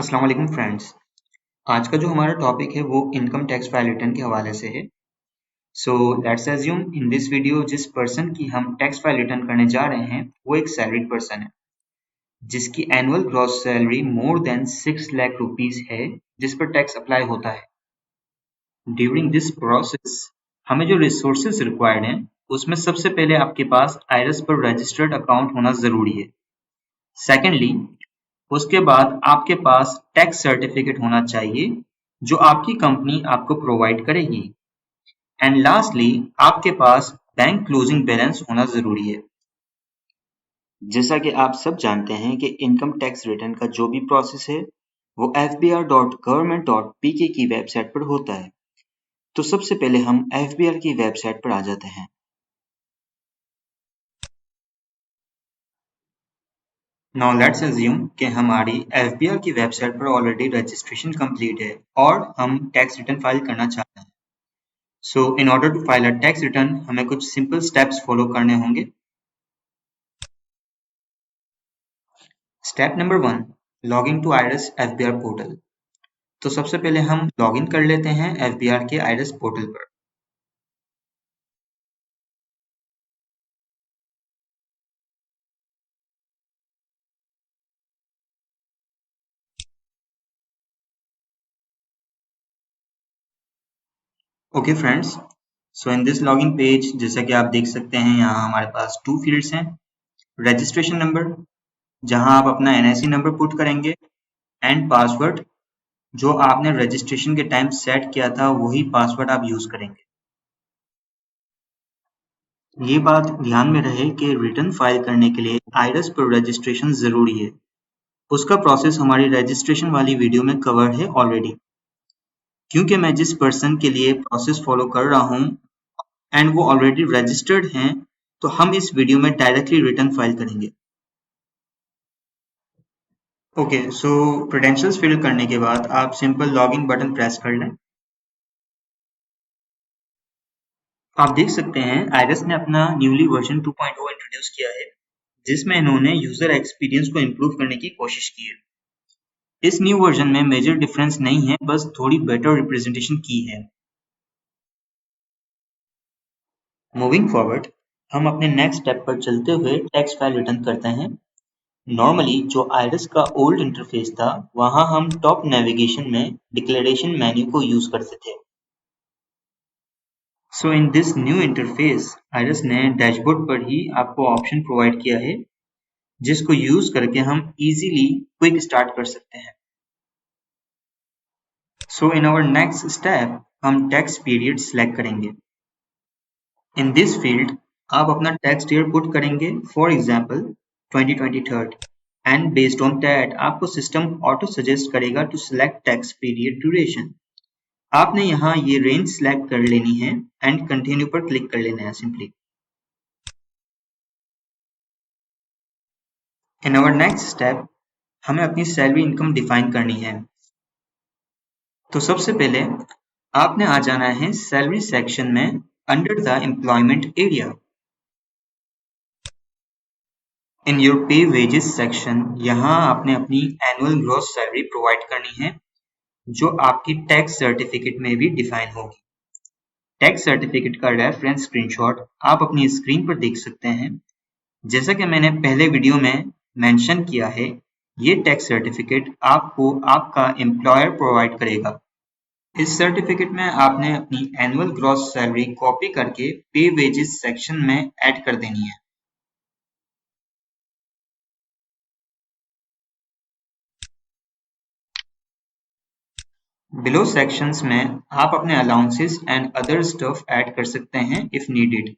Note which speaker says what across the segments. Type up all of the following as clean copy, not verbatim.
Speaker 1: अस्सलाम वालेकुम फ्रेंड्स। आज का जो हमारा टॉपिक है वो इनकम टैक्स फाइल रिटर्न के हवाले से है। So let's assume in this video जिस पर्सन की हम टैक्स फाइल रिटर्न करने जा रहे हैं वो एक सैलरीड पर्सन है जिसकी annual gross salary more than 6 lakh rupees है जिस पर टैक्स अप्लाई होता है। ड्यूरिंग दिस प्रोसेस हमें जो रिसोर्सेज रिक्वायर्ड हैं उसमें सबसे पहले आपके पास आईआरएस पर रजिस्टर्ड अकाउंट होना जरूरी है। सेकेंडली उसके बाद आपके पास टैक्स सर्टिफिकेट होना चाहिए जो आपकी कंपनी आपको प्रोवाइड करेगी। एंड लास्टली आपके पास बैंक क्लोजिंग बैलेंस होना जरूरी है। जैसा कि आप सब जानते हैं कि इनकम टैक्स रिटर्न का जो भी प्रोसेस है वो fbr.government.pk की वेबसाइट पर होता है। तो सबसे पहले हम fbr की वेबसाइट पर आ जाते हैं। नाउ लेट्स अज्यूम कि हमारी fbr की वेबसाइट पर ऑलरेडी रजिस्ट्रेशन कंप्लीट है और हम टैक्स रिटर्न फाइल करना चाहते हैं। So in order to file a tax return हमें कुछ simple steps follow करने होंगे। Step number 1, login to IRS FBR portal। तो सबसे पहले हम लॉगिन कर लेते हैं FBR के IRS पोर्टल पर। Okay friends, so in this login page जैसा कि आप देख सकते हैं यहाँ हमारे पास 2 फील्ड्स हैं। रजिस्ट्रेशन नंबर जहाँ आप अपना NIC नंबर पुट करेंगे एंड पासवर्ड जो आपने रजिस्ट्रेशन के टाइम सेट किया था वही पासवर्ड आप यूज करेंगे। ये बात ध्यान में रहे कि रिटर्न फाइल करने के लिए आईआरएस पर रजिस्ट्रेशन जरूरी है। उसका प्रोसेस हमारी रजिस्ट्रेशन वाली वीडियो में कवर है ऑलरेडी। क्योंकि मैं जिस पर्सन के लिए प्रोसेस फॉलो कर रहा हूँ एंड वो ऑलरेडी रजिस्टर्ड हैं तो हम इस वीडियो में डायरेक्टली रिटर्न फाइल करेंगे। ओके, सो क्रेडेंशियल्स फिल करने के बाद आप सिंपल लॉगिन बटन प्रेस कर लें। आप देख सकते हैं आईआरएस ने अपना न्यूली वर्जन 2.0 इंट्रोड्यूस किया है जिसमें इन्होंने यूजर एक्सपीरियंस को इम्प्रूव करने की कोशिश की है। इस न्यू वर्जन में मेजर डिफरेंस नहीं है, बस थोड़ी बेटर रिप्रेजेंटेशन की है। मूविंग फॉरवर्ड हम अपने नेक्स्ट स्टेप पर चलते हुए टैक्स फाइल रिटर्न करते हैं। नॉर्मली जो आईआरएस का ओल्ड इंटरफेस था वहां हम टॉप नेविगेशन में डिक्लेरेशन मेन्यू को यूज करते थे। So in this new interface IRS ने डैशबोर्ड पर ही आपको ऑप्शन प्रोवाइड किया है जिसको यूज करके हम इजीली क्विक स्टार्ट कर सकते हैं। So in our next step हम टैक्स पीरियड सिलेक्ट करेंगे। इन दिस फील्ड आप अपना टैक्स ईयर पुट करेंगे, for example 2023 and based on that आपको सिस्टम ऑटो सजेस्ट करेगा to select tax period duration. आपने यहाँ ये रेंज सिलेक्ट कर लेनी है एंड कंटिन्यू पर क्लिक कर लेना है simply. In our next step हमें अपनी सैलरी इनकम डिफाइन करनी है। तो सबसे पहले आपने आ जाना है सैलरी सेक्शन में under the employment area. In your पे वेजेस सेक्शन यहाँ आपने अपनी एनुअल ग्रॉस सैलरी प्रोवाइड करनी है जो आपकी टैक्स सर्टिफिकेट में भी डिफाइन होगी। टैक्स सर्टिफिकेट का रेफरेंस स्क्रीनशॉट आप अपनी स्क्रीन पर देख सकते हैं। जैसा कि मैंने पहले वीडियो में मेंशन किया है, ये टैक्स सर्टिफिकेट आपको आपका एम्प्लॉयर प्रोवाइड करेगा। इस सर्टिफिकेट में आपने अपनी एनुअल ग्रॉस सैलरी कॉपी करके पे वेजेस सेक्शन में ऐड कर देनी है। बिलो सेक्शंस में आप अपने allowances and other stuff add कर सकते हैं if needed.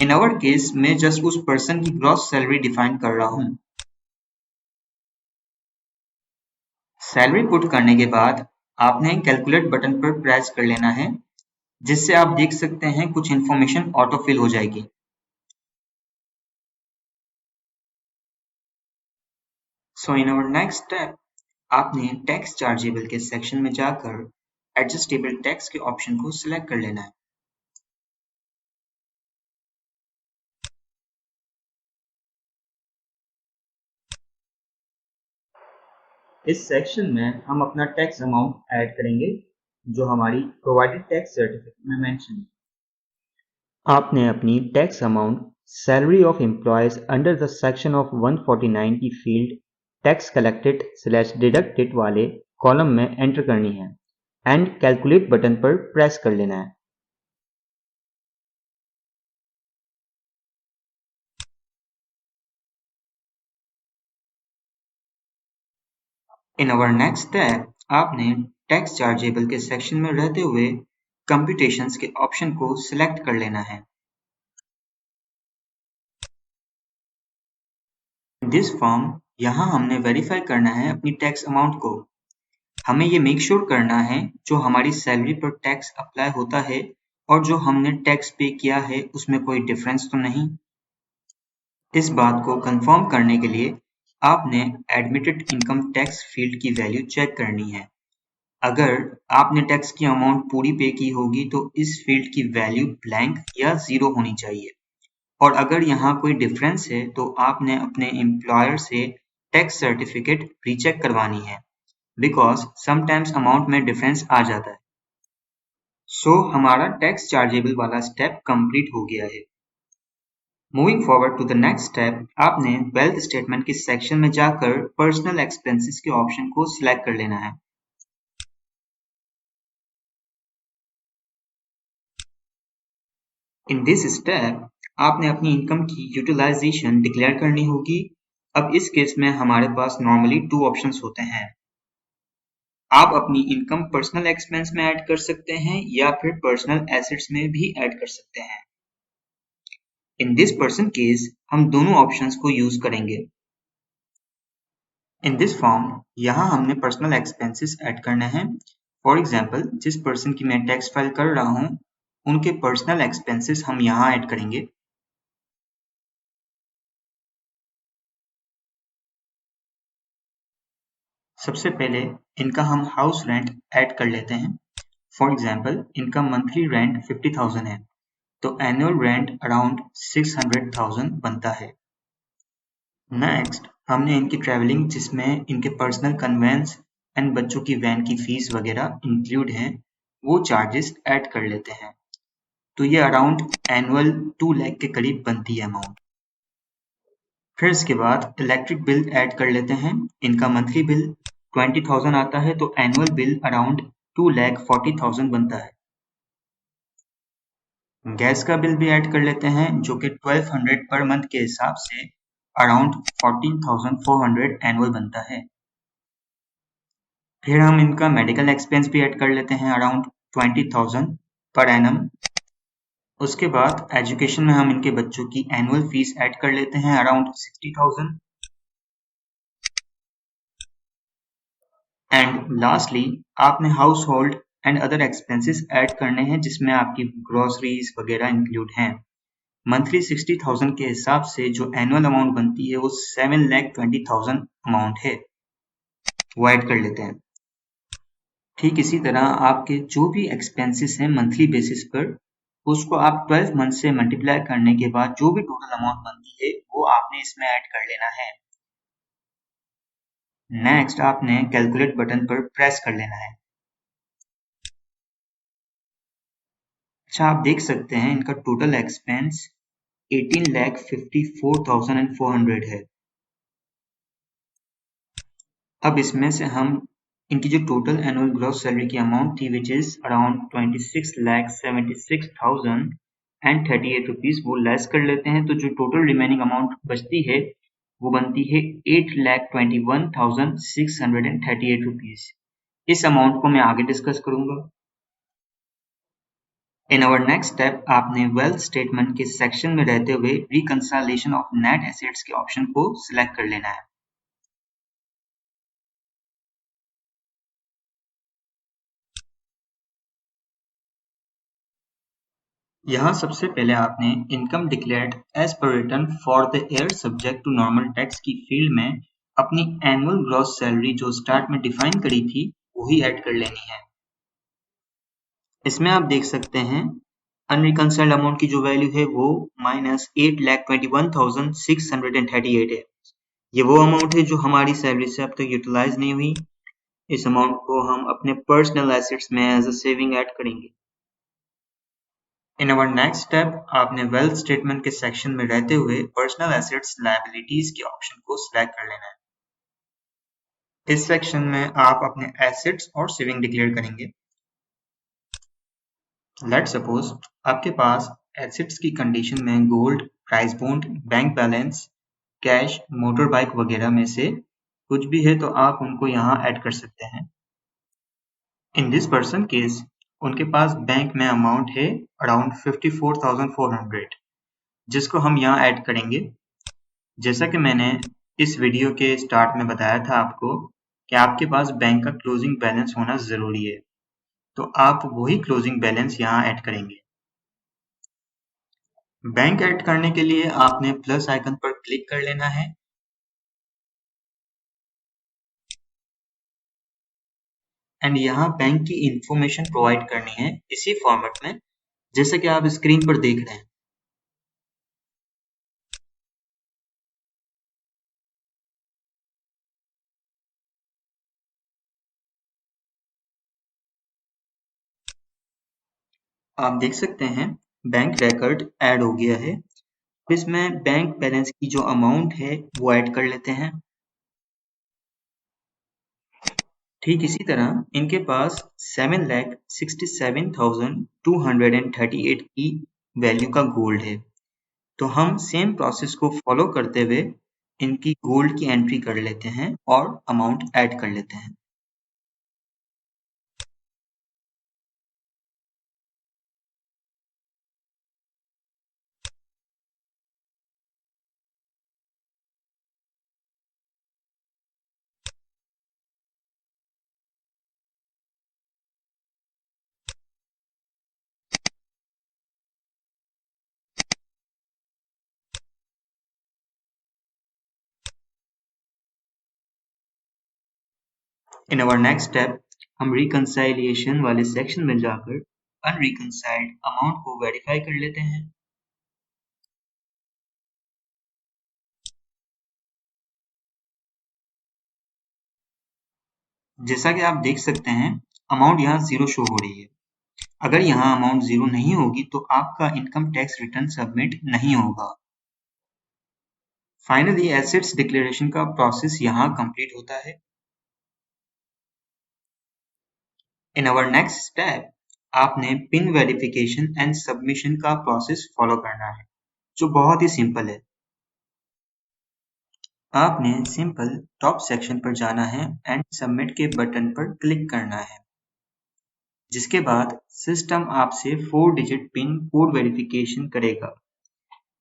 Speaker 1: In our case मैं जस्ट उस पर्सन की ग्रॉस सैलरी डिफाइन कर रहा हूँ। सैलरी पुट करने के बाद आपने कैलकुलेट बटन पर प्रेस कर लेना है जिससे आप देख सकते हैं कुछ इन्फॉर्मेशन ऑटो फिल हो जाएगी। सो इन आवर नेक्स्ट स्टेप आपने टैक्स चार्जेबल के सेक्शन में जाकर एडजस्टेबल टैक्स के ऑप्शन को सिलेक्ट कर लेना है। इस सेक्शन में हम अपना टैक्स अमाउंट ऐड करेंगे जो हमारी प्रोवाइडेड टैक्स सर्टिफिकेट में मेंशन है। आपने अपनी tax amount salary of employees under the section of 149 की फील्ड टैक्स कलेक्टेड / डिडक्टेड वाले कॉलम में एंटर करनी है एंड कैलकुलेट बटन पर प्रेस कर लेना है। इन आवर नेक्स्ट स्टेप आपने टैक्स चार्जेबल के सेक्शन में रहते हुए कंप्यूटेशंस के ऑप्शन को सिलेक्ट कर लेना है। दिस फॉर्म यहाँ हमने वेरीफाई करना है अपनी टैक्स अमाउंट को। हमें ये मेक श्योर करना है जो हमारी सैलरी पर टैक्स अप्लाई होता है और जो हमने टैक्स पे किया है उसमें कोई डिफरेंस तो नहीं। इस बात को कंफर्म करने के लिए आपने एडमिटेड इनकम टैक्स फील्ड की वैल्यू चेक करनी है। अगर आपने टैक्स की अमाउंट पूरी पे की होगी तो इस फील्ड की वैल्यू ब्लैंक या 0 होनी चाहिए और अगर यहाँ कोई डिफरेंस है तो आपने अपने एम्प्लॉयर से टैक्स सर्टिफिकेट रीचेक करवानी है बिकॉज समटाइम्स अमाउंट में डिफरेंस आ जाता है। सो हमारा टैक्स चार्जेबल वाला स्टेप कंप्लीट हो गया है। Moving forward to the next step आपने वेल्थ स्टेटमेंट के सेक्शन में जाकर पर्सनल एक्सपेंसेस के ऑप्शन को सिलेक्ट कर लेना है। इन दिस स्टेप आपने अपनी इनकम की यूटिलाइजेशन डिक्लेयर करनी होगी। अब इस केस में हमारे पास नॉर्मली 2 ऑप्शंस होते हैं। आप अपनी इनकम पर्सनल एक्सपेंस में ऐड कर सकते हैं या फिर पर्सनल एसेट्स में भी ऐड कर सकते हैं। इन दिस पर्सन केस हम दोनों ऑप्शंस को यूज करेंगे। इन दिस फॉर्म यहाँ हमने पर्सनल एक्सपेंसेस ऐड करने हैं। फॉर एग्जाम्पल जिस पर्सन की मैं टैक्स फाइल कर रहा हूँ उनके पर्सनल एक्सपेंसेस हम यहाँ ऐड करेंगे। सबसे पहले इनका हम हाउस रेंट ऐड कर लेते हैं। फॉर एग्जाम्पल इनका मंथली रेंट 50,000 है तो एनुअल रेंट अराउंड 600,000 बनता है। नेक्स्ट हमने इनकी ट्रैवलिंग जिसमें इनके पर्सनल कन्वेंस एंड बच्चों की वैन की फीस वगैरह इंक्लूड हैं वो चार्जेस ऐड कर लेते हैं तो ये अराउंड एनुअल 2 लाख के करीब बनती है अमाउंट। फिर इसके बाद इलेक्ट्रिक बिल ऐड कर लेते हैं। इनका मंथली बिल 20,000 आता है तो एनुअल बिल अराउंड 2,40,000 बनता है। गैस का बिल भी ऐड कर लेते हैं जो कि 1200 पर मंथ के हिसाब से अराउंड 14,400 एनुअल बनता है। फिर हम इनका मेडिकल एक्सपेंस भी ऐड कर लेते हैं अराउंड 20,000 पर एनम। उसके बाद एजुकेशन में हम इनके बच्चों की एनुअल फीस ऐड कर लेते हैं अराउंड 60,000। एंड लास्टली आपने house hold and other expenses add करने हैं जिसमें आपकी ग्रोसरीज वगैरह इंक्लूड हैं। मंथली 60,000 के हिसाब से जो एनुअल अमाउंट बनती है वो 7,20,000 अमाउंट है वो ऐड कर लेते हैं। ठीक इसी तरह आपके जो भी एक्सपेंसेस हैं मंथली बेसिस पर उसको आप 12 मंथ से मल्टीप्लाई करने के बाद जो भी टोटल अमाउंट बनती है वो आपने इसमें ऐड कर लेना है। नेक्स्ट आपने कैलकुलेट बटन पर प्रेस कर लेना है। अच्छा आप देख सकते हैं इनका टोटल एक्सपेंस 18,54,400 है। अब इसमें से हम इनकी जो टोटल एनुअल ग्रॉस सैलरी की अमाउंट थी विच इज अराउंड 26,76,038 रुपीज वो लेस कर लेते हैं तो जो टोटल रिमेनिंग अमाउंट बचती है वो बनती है 8,21,638 रुपीज। इस अमाउंट को मैं आगे डिस्कस करूंगा। इन आवर नेक्स्ट स्टेप आपने वेल्थ स्टेटमेंट के सेक्शन में रहते हुए रिकंसिलिएशन ऑफ नेट एसेट्स के ऑप्शन को सिलेक्ट कर लेना है। यहाँ सबसे पहले आपने इनकम डिक्लेयर्ड एज पर return for the year subject to normal tax की फील्ड में अपनी एनुअल ग्रॉस सैलरी जो स्टार्ट में डिफाइन करी थी वही ऐड कर लेनी है। इसमें आप देख सकते हैं अनरिकंसाइल्ड अमाउंट की जो वैल्यू है वो -8,21,638 है। ये वो अमाउंट है जो हमारी सैलरी से अब तक यूटिलाइज नहीं हुई। इस अमाउंट को हम अपने पर्सनल एसेट्स में एज अ सेविंग ऐड करेंगे। इन अवर नेक्स्ट स्टेप आपने वेल्थ स्टेटमेंट के सेक्शन में रहते हुए पर्सनल एसेट्स लायबिलिटीज के ऑप्शन को सिलेक्ट कर लेना है। इस सेक्शन में आप अपने एसेट्स और सेविंग डिक्लेयर करेंगे। लेट्स सपोज आपके पास एसेट्स की कंडीशन में gold, price bond, bank balance, cash, motor bike वगैरह में से कुछ भी है तो आप उनको यहाँ ऐड कर सकते हैं। इन दिस पर्सन केस उनके पास बैंक में अमाउंट है अराउंड 54,400 जिसको हम यहाँ ऐड करेंगे। जैसा कि मैंने इस वीडियो के स्टार्ट में बताया था आपको कि आपके पास बैंक का क्लोजिंग बैलेंस होना ज़रूरी है, तो आप वही क्लोजिंग बैलेंस यहाँ ऐड करेंगे। बैंक ऐड करने के लिए आपने प्लस आइकन पर क्लिक कर लेना है एंड यहाँ बैंक की इंफॉर्मेशन प्रोवाइड करनी है इसी फॉर्मेट में जैसे कि आप स्क्रीन पर देख रहे हैं। आप देख सकते हैं बैंक रिकॉर्ड ऐड हो गया है। इसमें बैंक बैलेंस की जो अमाउंट है वो ऐड कर लेते हैं। ठीक इसी तरह इनके पास 7,67,238 की वैल्यू का गोल्ड है, तो हम सेम प्रोसेस को फॉलो करते हुए इनकी गोल्ड की एंट्री कर लेते हैं और अमाउंट ऐड कर लेते हैं। इन अवर नेक्स्ट स्टेप हम रिकंसाइलिएशन वाले सेक्शन में जाकर अनरिकंसाइल्ड अमाउंट को वेरीफाई कर लेते हैं। जैसा कि आप देख सकते हैं अमाउंट यहाँ जीरो शो हो रही है। अगर यहाँ अमाउंट जीरो नहीं होगी तो आपका इनकम टैक्स रिटर्न सबमिट नहीं होगा। फाइनली एसेट्स डिक्लेरेशन का प्रोसेस यहाँ कंप्लीट होता है। इन अवर नेक्स्ट स्टेप आपने पिन वेरिफिकेशन एंड सबमिशन का प्रोसेस फॉलो करना है जो बहुत ही सिंपल है। आपने सिंपल टॉप सेक्शन पर जाना है एंड सबमिट के बटन पर क्लिक करना है, जिसके बाद सिस्टम आपसे 4 डिजिट पिन कोड वेरिफिकेशन करेगा।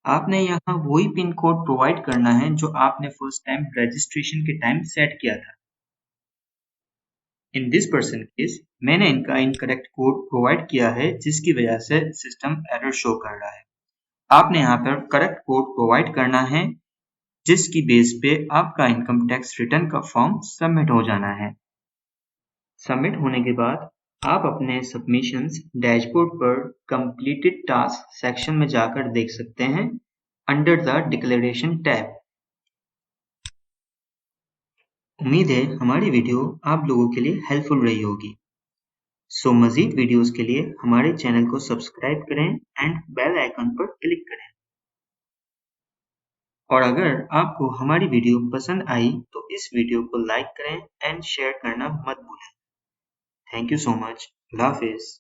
Speaker 1: आपने यहाँ वही पिन कोड प्रोवाइड करना है जो आपने फर्स्ट टाइम रजिस्ट्रेशन के टाइम सेट किया था। इन दिस पर्सन केस मैंने इनका इनकरेक्ट कोड प्रोवाइड किया है जिसकी वजह से सिस्टम एरर शो कर रहा है। आपने यहाँ पर करेक्ट कोड प्रोवाइड करना है जिसकी बेस पे आपका इनकम टैक्स रिटर्न का फॉर्म सबमिट हो जाना है। सबमिट होने के बाद आप अपने सबमिशंस डैशबोर्ड पर कंप्लीटेड टास्क सेक्शन में जाकर देख सकते हैं अंडर द डिक्लेरेशन टैब। उम्मीद है हमारी वीडियो आप लोगों के लिए हेल्पफुल रही होगी। सो मजीद वीडियोस के लिए हमारे चैनल को सब्सक्राइब करें एंड बेल आइकन पर क्लिक करें। और अगर आपको हमारी वीडियो पसंद आई तो इस वीडियो को लाइक करें एंड शेयर करना मत भूलें। Thank you so much. Allah Hafiz.